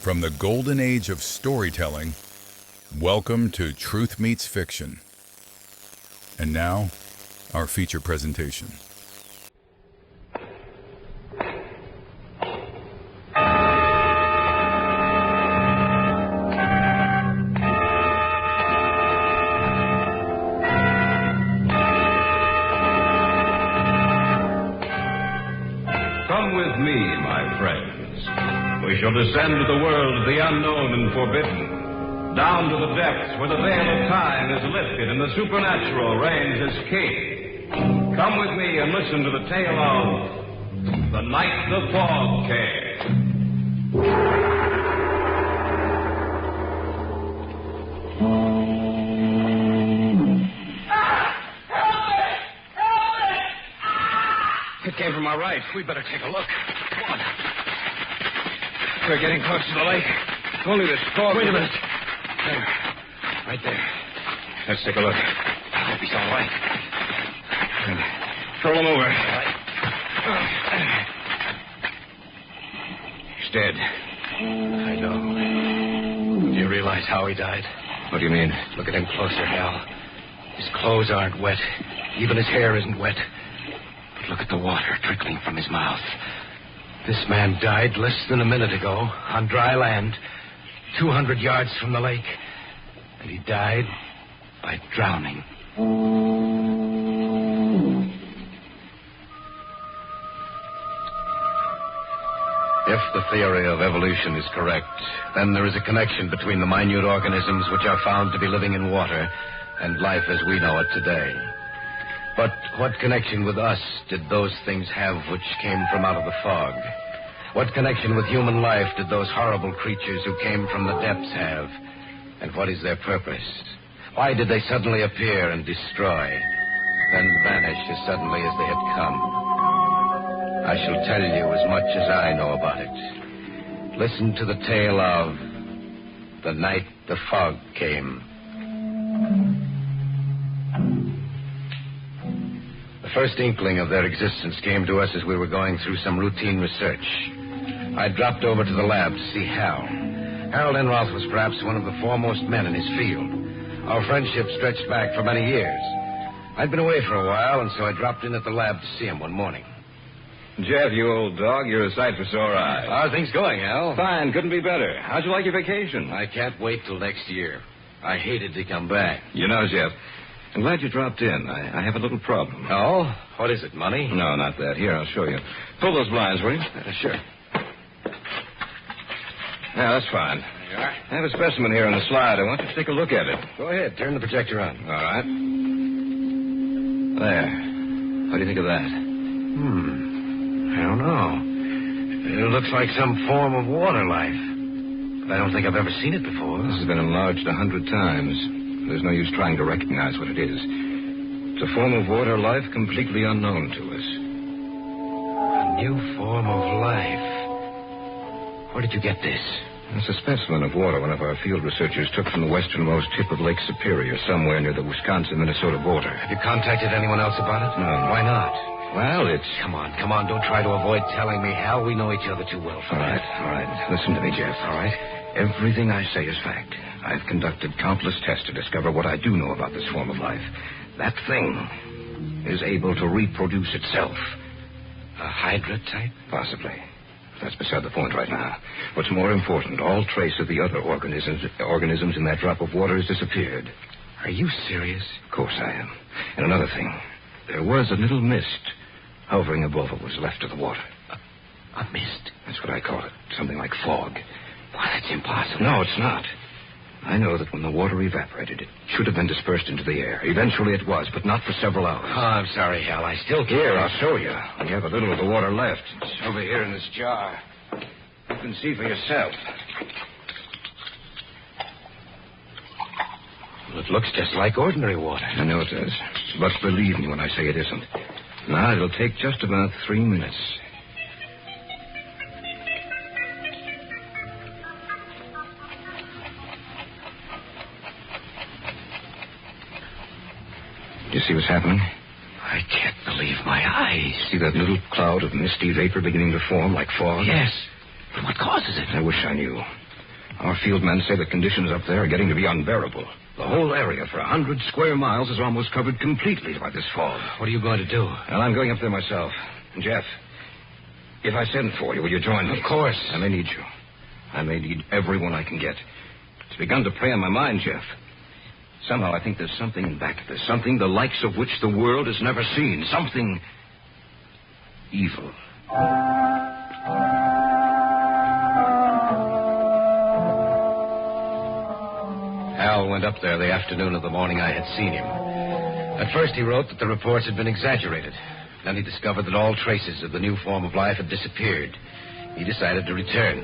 From the golden age of storytelling, welcome to Truth Meets Fiction. And now, our feature presentation. Come with me, my friends. We shall descend to the world of the unknown and forbidden, down to the depths where the veil of time is lifted and the supernatural reigns as king. Come with me and listen to the tale of The Night the Fog Came. It came from our right. We better take a look. Come on. We're getting close to the lake. Only this fog. Wait a minute. There. Right there. Let's take a look. I hope he's all right. Good. Throw him over. All right. He's dead. I know. Do you realize how he died? What do you mean? Look at him closer, Hal. His clothes aren't wet. Even his hair isn't wet. Look at the water trickling from his mouth. This man died less than a minute ago on dry land, 200 yards from the lake. And he died by drowning. If the theory of evolution is correct, then there is a connection between the minute organisms which are found to be living in water and life as we know it today. But what connection with us did those things have which came from out of the fog? What connection with human life did those horrible creatures who came from the depths have? And what is their purpose? Why did they suddenly appear and destroy, then vanish as suddenly as they had come? I shall tell you as much as I know about it. Listen to the tale of The Night the Fog Came. The first inkling of their existence came to us as we were going through some routine research. I dropped over to the lab to see Hal. Harold Enroth was perhaps one of the foremost men in his field. Our friendship stretched back for many years. I'd been away for a while, and so I dropped in at the lab to see him one morning. Jeff, you old dog, you're a sight for sore eyes. How are things going, Hal? Fine, couldn't be better. How'd you like your vacation? I can't wait till next year. I hated to come back. You know, Jeff, I'm glad you dropped in. I have a little problem. Oh? What is it, money? No, not that. Here, I'll show you. Pull those blinds, will you? Sure. Yeah, that's fine. There you are. I have a specimen here on the slide. I want you to take a look at it. Go ahead. Turn the projector on. All right. There. What do you think of that? I don't know. It looks like some form of water life. But I don't think I've ever seen it before. This has been enlarged 100 times. There's no use trying to recognize what it is. It's a form of water life completely unknown to us. A new form of life. Where did you get this? It's a specimen of water one of our field researchers took from the westernmost tip of Lake Superior, somewhere near the Wisconsin-Minnesota border. Have you contacted anyone else about it? No. Why not? Well, it's... Come on. Don't try to avoid telling me, Hal. We know each other too well for that. All right. Listen to me, Jeff. All right. Everything I say is fact. I've conducted countless tests to discover what I do know about this form of life. That thing is able to reproduce itself. A hydra type? Possibly. That's beside the point right now. What's more important, all trace of the other organisms in that drop of water has disappeared. Are you serious? Of course I am. And another thing. There was a little mist hovering above what was left of the water. A mist? That's what I call it. Something like fog. Why, that's impossible. No, it's not. I know that when the water evaporated, it should have been dispersed into the air. Eventually it was, but not for several hours. Oh, I'm sorry, Hal. I still can't... Here, I'll show you. We have a little of the water left. It's over here in this jar. You can see for yourself. Well, it looks just like ordinary water. I know it does. But believe me when I say it isn't. Now, it'll take just about 3 minutes. Do you see what's happening? I can't believe my eyes. See that little cloud of misty vapor beginning to form like fog? Yes. But what causes it? I wish I knew. Our field men say the conditions up there are getting to be unbearable. The whole area for 100 square miles is almost covered completely by this fog. What are you going to do? Well, I'm going up there myself. Jeff, if I send for you, will you join me? Of course. I may need you. I may need everyone I can get. It's begun to prey on my mind, Jeff. Somehow I think there's something in back of this. Something the likes of which the world has never seen. Something evil. Hal went up there the afternoon of the morning I had seen him. At first he wrote that the reports had been exaggerated. Then he discovered that all traces of the new form of life had disappeared. He decided to return.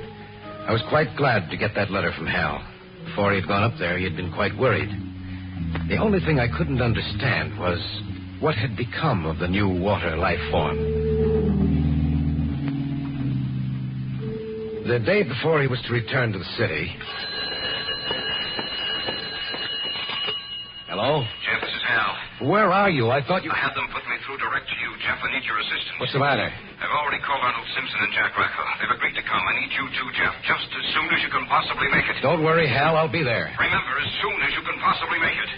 I was quite glad to get that letter from Hal. Before he had gone up there, he had been quite worried. The only thing I couldn't understand was what had become of the new water life form. The day before he was to return to the city... Hello? Jeff, this is Hal. Where are you? I thought you... I had them put me through direct to you, Jeff. I need your assistance. What's the matter? I've already called Arnold Simpson and Jack Racco. They've agreed to come. I need you too, Jeff, just as soon as you can possibly make it. Don't worry, Hal. I'll be there. Remember, as soon as you can possibly make it.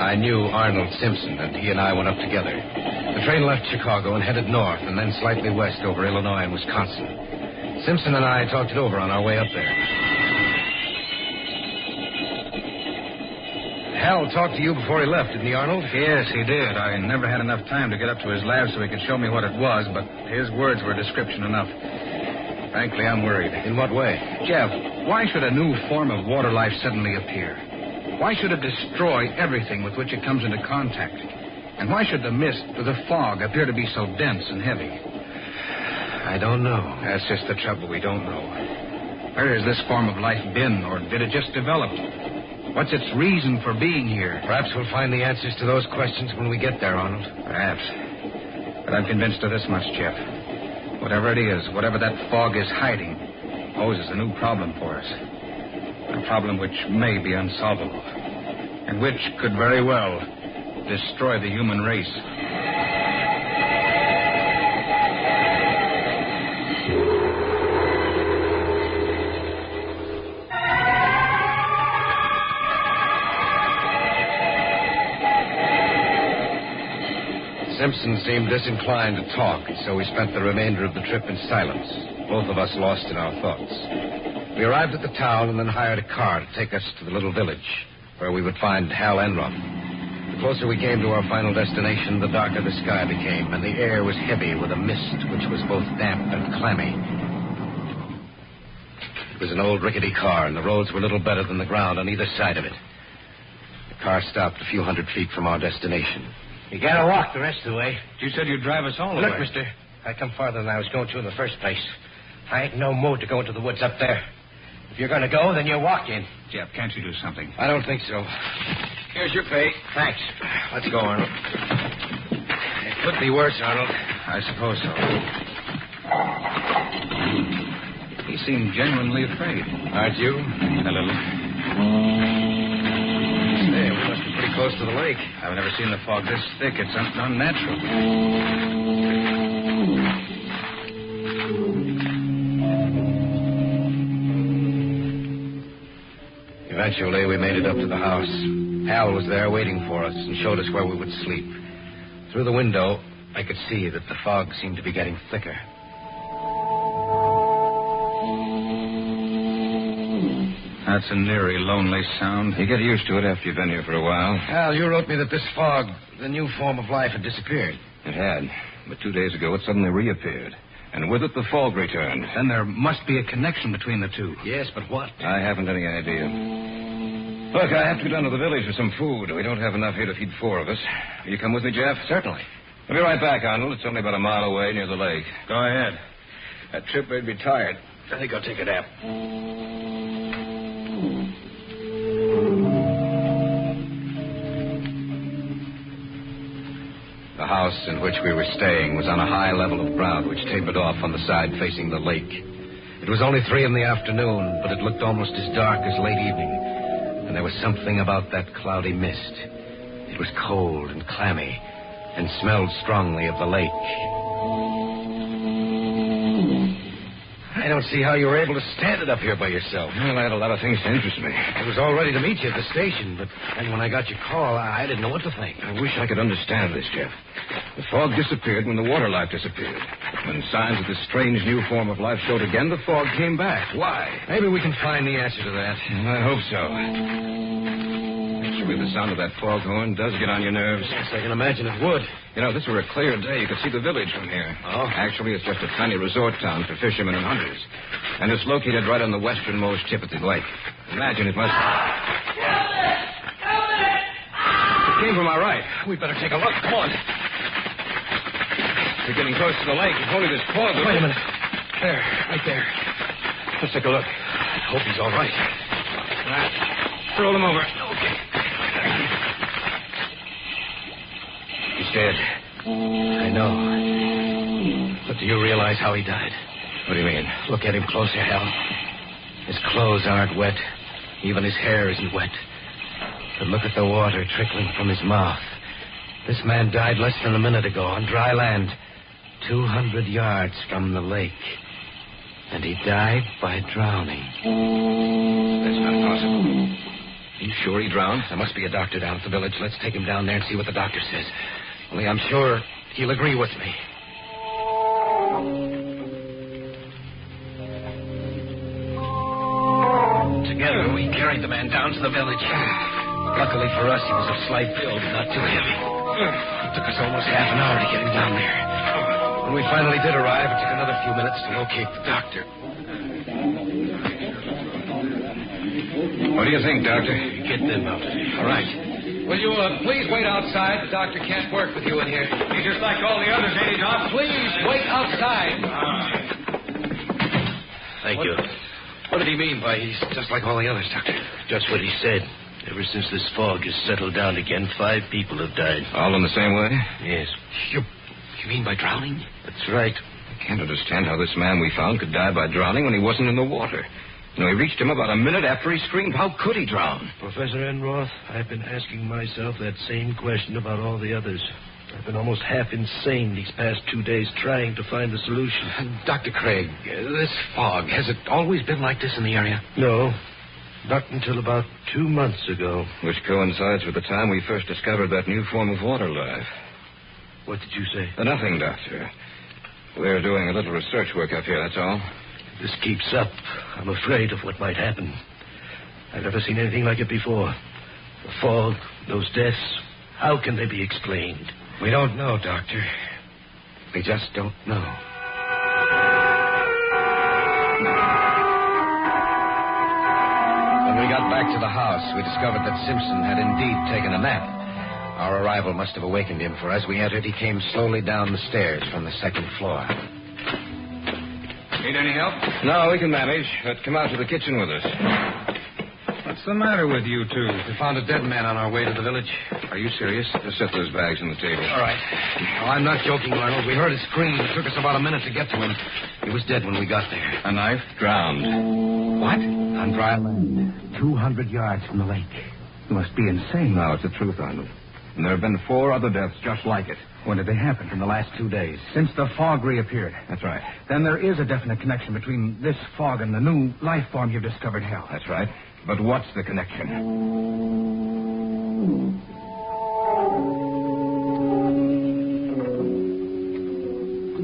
I knew Arnold Simpson, and he and I went up together. The train left Chicago and headed north, and then slightly west over Illinois and Wisconsin. Simpson and I talked it over on our way up there. Hal talked to you before he left, didn't he, Arnold? Yes, he did. I never had enough time to get up to his lab so he could show me what it was, but his words were description enough. Frankly, I'm worried. In what way? Jeff, why should a new form of water life suddenly appear? Why should it destroy everything with which it comes into contact? And why should the mist or the fog appear to be so dense and heavy? I don't know. That's just the trouble. We don't know. Where has this form of life been, or did it just develop? What's its reason for being here? Perhaps we'll find the answers to those questions when we get there, Arnold. Perhaps. But I'm convinced of this much, Jeff. Whatever it is, whatever that fog is hiding, poses a new problem for us. A problem which may be unsolvable, and which could very well destroy the human race. Simpson seemed disinclined to talk, and so we spent the remainder of the trip in silence, both of us lost in our thoughts. We arrived at the town and then hired a car to take us to the little village, where we would find Hal Enron. The closer we came to our final destination, the darker the sky became, and the air was heavy with a mist which was both damp and clammy. It was an old rickety car, and the roads were little better than the ground on either side of it. The car stopped a few hundred feet from our destination. You gotta walk the rest of the way. You said you'd drive us all the Look, way. mister, I come farther than I was going to in the first place. I ain't no mood to go into the woods up there. If you're gonna go, then you're walking. Jeff, can't you do something? I don't think so. Here's your pay. Thanks. Let's go, Arnold. It could be worse, Arnold. I suppose so. He seemed genuinely afraid. Aren't you? A little. Say, we must be pretty close to the lake. I've never seen the fog this thick. It's unnatural. Eventually, we made it up to the house. Hal was there waiting for us and showed us where we would sleep. Through the window, I could see that the fog seemed to be getting thicker. That's an eerie, lonely sound. You get used to it after you've been here for a while. Hal, you wrote me that this fog, the new form of life, had disappeared. It had. But 2 days ago, it suddenly reappeared. And with it, the fog returned. Then there must be a connection between the two. Yes, but what? I haven't any idea. Look, I have to go down to the village for some food. We don't have enough here to feed 4 of us. Will you come with me, Jeff? Certainly. I'll be right back, Arnold. It's only about a mile away near the lake. Go ahead. That trip made me tired. I think I'll take a nap. The house in which we were staying was on a high level of ground which tapered off on the side facing the lake. It was only 3 p.m, but it looked almost as dark as late evening. And there was something about that cloudy mist. It was cold and clammy and smelled strongly of the lake. I don't see how you were able to stand it up here by yourself. Well, I had a lot of things to interest me. I was all ready to meet you at the station, but then when I got your call, I didn't know what to think. I wish I could understand this, Jeff. The fog disappeared when the water life disappeared. When signs of this strange new form of life showed again, the fog came back. Why? Maybe we can find the answer to that. I hope so. Actually, the sound of that foghorn does get on your nerves. Yes, I can imagine it would. You know, if this were a clear day, you could see the village from here. Oh? Actually, it's just a tiny resort town for fishermen and hunters. And it's located right on the westernmost tip of the lake. Imagine it must... It came from our right. We'd better take a look. Come on. We're getting close to the lake. If only this fog... Wait a minute. There, right there. Let's take a look. I hope he's all right. All right. Roll him over. Okay. He's dead. I know. But do you realize how he died? What do you mean? Look at him closer, Hal. His clothes aren't wet. Even his hair isn't wet. But look at the water trickling from his mouth. This man died less than a minute ago on dry land, 200 yards from the lake. And he died by drowning. That's not possible. Are you sure he drowned? There must be a doctor down at the village. Let's take him down there and see what the doctor says. Only I'm sure he'll agree with me. Together, we carried the man down to the village. Luckily for us, he was of slight build, not too heavy. It took us almost half an hour to get him down there. When we finally did arrive, it took another few minutes to locate the doctor. What do you think, Doctor? Get them out. All right. Will you please wait outside? The doctor can't work with you in here. He's just like all the others, ain't he, Doc? Please wait outside. Thank you. What did he mean by he's just like all the others, Doctor? Just what he said. Ever since this fog has settled down again, 5 people have died. All in the same way? Yes. You mean by drowning? That's right. I can't understand how this man we found could die by drowning when he wasn't in the water. You know, he reached him about a minute after he screamed. How could he drown? Professor Enroth, I've been asking myself that same question about all the others. I've been almost half insane these past 2 days trying to find the solution. Dr. Craig, this fog, has it always been like this in the area? No, not until about 2 months ago. Which coincides with the time we first discovered that new form of water life. What did you say? Nothing, Doctor. We're doing a little research work up here, that's all. If this keeps up, I'm afraid of what might happen. I've never seen anything like it before. The fog, those deaths, how can they be explained? We don't know, Doctor. We just don't know. When we got back to the house, we discovered that Simpson had indeed taken a nap. Our arrival must have awakened him, for as we entered, he came slowly down the stairs from the second floor. Need any help? No, we can manage. But come out to the kitchen with us. What's the matter with you two? We found a dead man on our way to the village. Are you serious? Just set those bags on the table. All right. No, I'm not joking, Arnold. We heard his scream. It took us about a minute to get to him. He was dead when we got there. A knife? Drowned. What? On dry land, 200 yards from the lake. You must be insane. No, it's the truth, Arnold. And there have been 4 other deaths just like it. When did they happen? In the last 2 days. Since the fog reappeared. That's right. Then there is a definite connection between this fog and the new life form you've discovered, Hal. That's right. But what's the connection?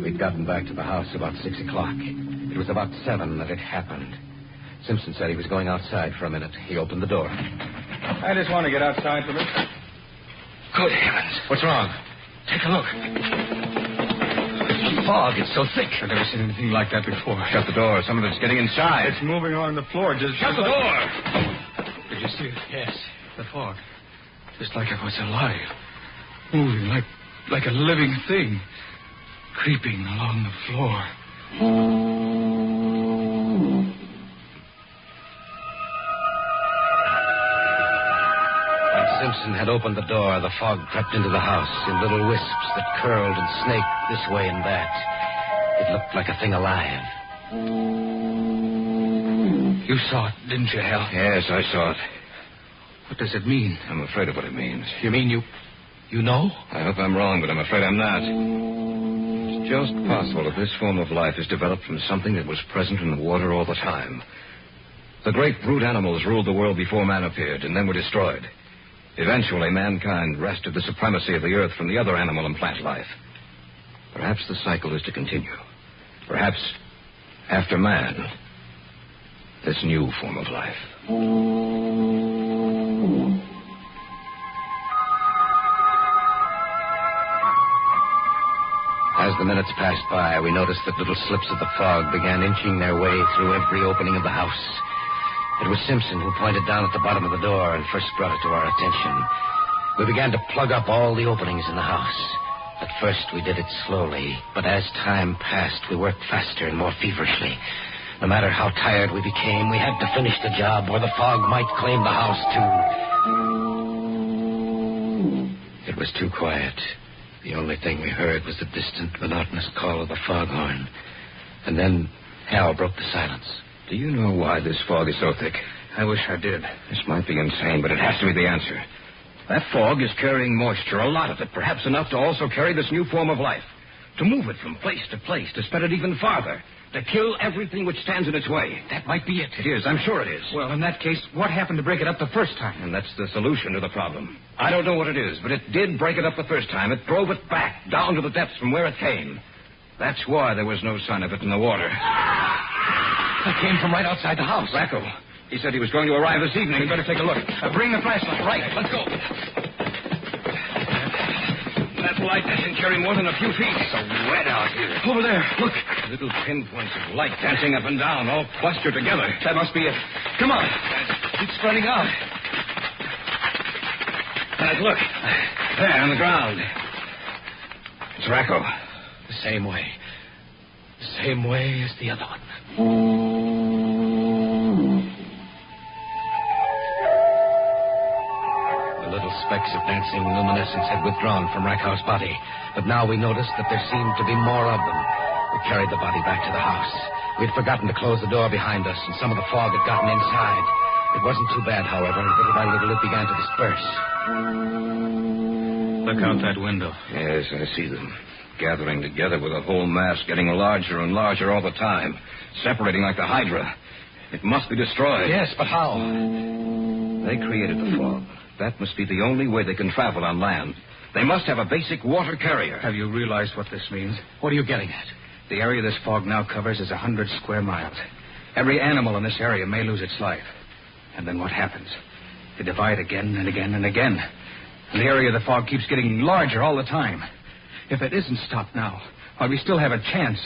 We'd gotten back to the house about 6 o'clock. It was about 7 that it happened. Simpson said he was going outside for a minute. He opened the door. I just want to get outside for this. Good heavens. What's wrong? Take a look. Fog, it's so thick. I've never seen anything like that before. Shut the door. Some of it's getting inside. It's moving on the floor. Just Shut the door! Did you see it? Yes. The fog. Just like it was alive. Moving like a living thing. Creeping along the floor. When Simpson had opened the door, the fog crept into the house in little wisps that curled and snaked this way and that. It looked like a thing alive. You saw it, didn't you, Hal? Yes, I saw it. What does it mean? I'm afraid of what it means. You mean you You know? I hope I'm wrong, but I'm afraid I'm not. It's just possible that this form of life is developed from something that was present in the water all the time. The great brute animals ruled the world before man appeared and then were destroyed. Eventually, mankind wrested the supremacy of the earth from the other animal and plant life. Perhaps the cycle is to continue. Perhaps, after man, this new form of life. As the minutes passed by, we noticed that little slips of the fog began inching their way through every opening of the house. It was Simpson who pointed down at the bottom of the door and first brought it to our attention. We began to plug up all the openings in the house. At first, we did it slowly, but as time passed, we worked faster and more feverishly. No matter how tired we became, we had to finish the job, or the fog might claim the house, too. It was too quiet. The only thing we heard was the distant, monotonous call of the foghorn. And then Hal broke the silence. Do you know why this fog is so thick? I wish I did. This might be insane, but it has to be the answer. That fog is carrying moisture, a lot of it, perhaps enough to also carry this new form of life. To move it from place to place, to spread it even farther. To kill everything which stands in its way. That might be it. It is, I'm sure it is. Well, in that case, what happened to break it up the first time? And that's the solution to the problem. I don't know what it is, but it did break it up the first time. It drove it back, down to the depths from where it came. That's why there was no sign of it in the water. It came from right outside the house. Racco. He said he was going to arrive this evening. We better take a look. Bring the flashlight. Right, let's go. That light doesn't carry more than a few feet. It's so wet out here. Over there. Look. Little pinpoints of light dancing up and down, all clustered together. That must be it. Come on. It's spreading out. Guys, look. There, on the ground. It's Racco. The same way. The same way as the other one. The little specks of dancing luminescence had withdrawn from Rackau's body, but now we noticed that there seemed to be more of them. We carried the body back to the house. We'd forgotten to close the door behind us, and some of the fog had gotten inside. It wasn't too bad, however. Little by little, it began to disperse. Look out that window. Yes, I see them. Gathering together with a whole mass, getting larger and larger all the time. Separating like the Hydra. It must be destroyed. Yes, but how? They created the fog. That must be the only way they can travel on land. They must have a basic water carrier. Have you realized what this means? What are you getting at? The area this fog now covers is 100 square miles. Every animal in this area may lose its life. And then what happens? They divide again and again and again. And the area of the fog keeps getting larger all the time. If it isn't stopped now, while we still have a chance,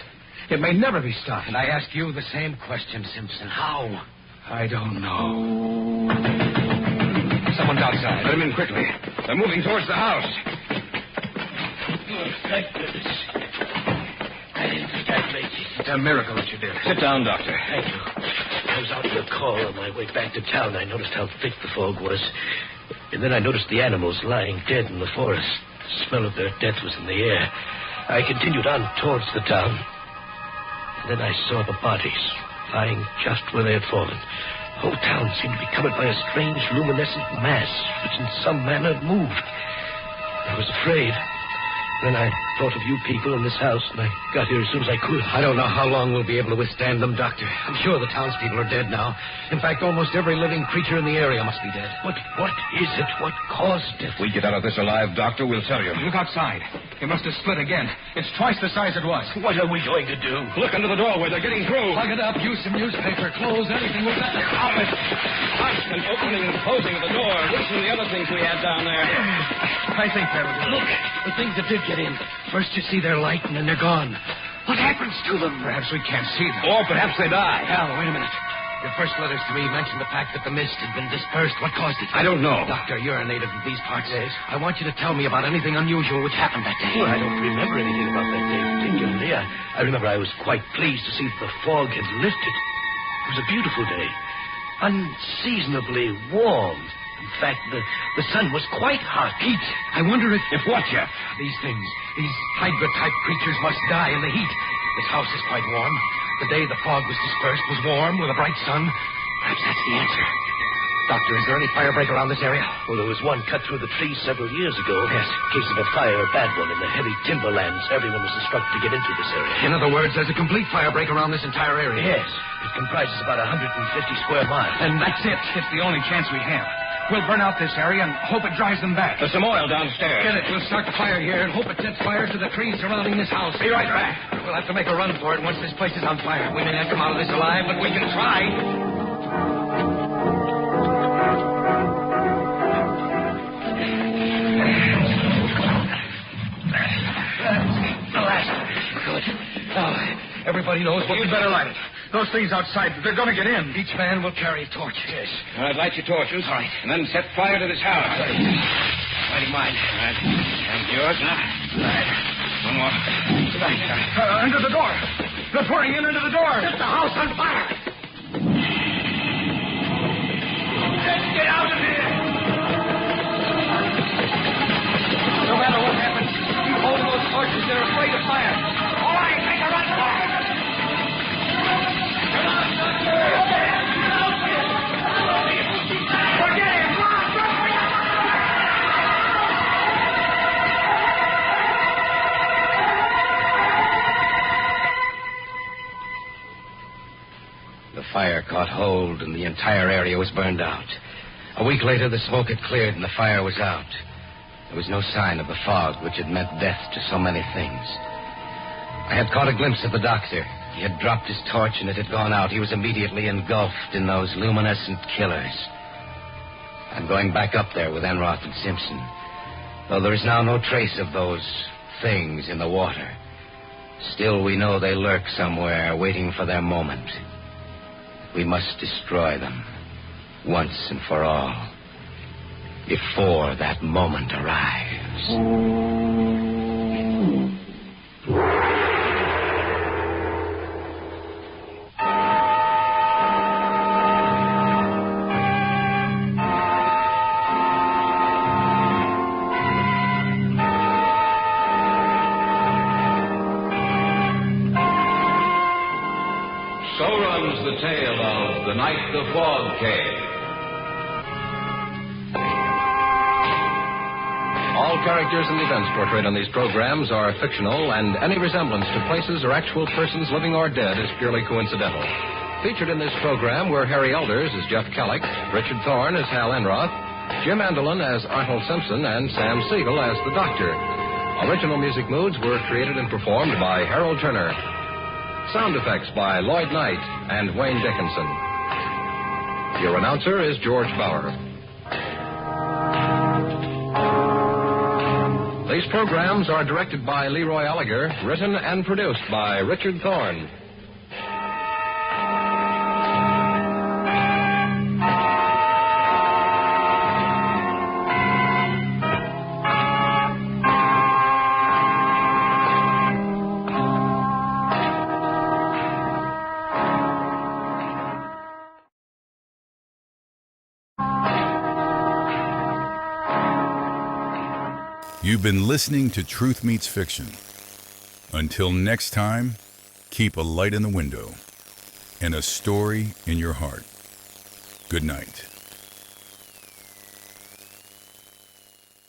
it may never be stopped. And I ask you the same question, Simpson. How? I don't know. Someone's outside. Let them in quickly. They're moving towards the house. Thank goodness. I didn't think I'd make it. It's a miracle that you did. Sit down, Doctor. Thank you. I was out on a call on my way back to town. I noticed how thick the fog was. And then I noticed the animals lying dead in the forest. The smell of their death was in the air. I continued on towards the town. And then I saw the bodies lying just where they had fallen. The whole town seemed to be covered by a strange luminescent mass which in some manner moved. I was afraid. Then I thought of you people in this house, and I got here as soon as I could. I don't know how long we'll be able to withstand them, Doctor. I'm sure the townspeople are dead now. In fact, almost every living creature in the area must be dead. What is it? What caused it? If we get out of this alive, Doctor, we'll tell you. Look outside. It must have split again. It's twice the size it was. What are we going to do? Look under the doorway. They're getting through. Plug it up. Use some newspaper, clothes, anything with that. Stop it. Constant opening and closing of the door. Listen to the other things we had down there. I think that'll do. Look, the things that did get in. First you see their light, and then they're gone. What happens to them? Perhaps we can't see them. Or perhaps they die. Hal, wait a minute. Your first letters to me mentioned the fact that the mist had been dispersed. What caused it? I don't know. Doctor, you're a native of these parts. Yes. I want you to tell me about anything unusual which happened that day. Well, I don't remember anything about that day particularly. I remember I was quite pleased to see that the fog had lifted. It was a beautiful day. Unseasonably warm. In fact, the sun was quite hot. Heat. I wonder if what, Jeff? These things, these Hydra-type creatures must die in the heat. This house is quite warm. The day the fog was dispersed was warm with a bright sun. Perhaps that's the answer. Doctor, is there any fire break around this area? Well, there was one cut through the trees several years ago. Yes. Case of a fire, a bad one, in the heavy timberlands. Everyone was instructed to get into this area. In other words, there's a complete fire break around this entire area. Yes. It comprises about 150 square miles. And that's it. It's the only chance we have. We'll burn out this area and hope it drives them back. There's some oil downstairs. Get it. We'll start the fire here and hope it sets fire to the trees surrounding this house. Be right back. We'll have to make a run for it once this place is on fire. We may not come out of this alive, but we can try. The last. Good. Now, everybody knows what... You'd better light it. Those things outside, they're going to get in. Each man will carry a torch. Yes. All right, light your torches. All right. And then set fire to this house. Lighting mine. All right. And yours. Now. All right. One more. Right. Under the door. They're pouring in under the door. Set the house on fire. Let's get out of here. No matter what happens, keep holding those torches. They're afraid of fire. All right, make a run for it. Come on, Doctor. Forget him. Come on, run for your The fire caught hold and the entire area was burned out. A week later, the smoke had cleared and the fire was out. There was no sign of the fog, which had meant death to so many things. I had caught a glimpse of the doctor. He had dropped his torch and it had gone out. He was immediately engulfed in those luminescent killers. I'm going back up there with Enroth and Simpson. Though there is now no trace of those things in the water, still we know they lurk somewhere waiting for their moment. We must destroy them once and for all before that moment arrives. So runs the tale of The Night the Fog Came. All characters and events portrayed on these programs are fictional, and any resemblance to places or actual persons living or dead is purely coincidental. Featured in this program were Harry Elders as Jeff Kellick, Richard Thorne as Hal Enroth, Jim Andelin as Arnold Simpson, and Sam Siegel as the Doctor. Original music moods were created and performed by Harold Turner. Sound effects by Lloyd Knight and Wayne Dickinson. Your announcer is George Bauer. These programs are directed by Leroy Gallagher, written and produced by Richard Thorne. You've been listening to Truth Meets Fiction. Until next time, keep a light in the window and a story in your heart. Good night.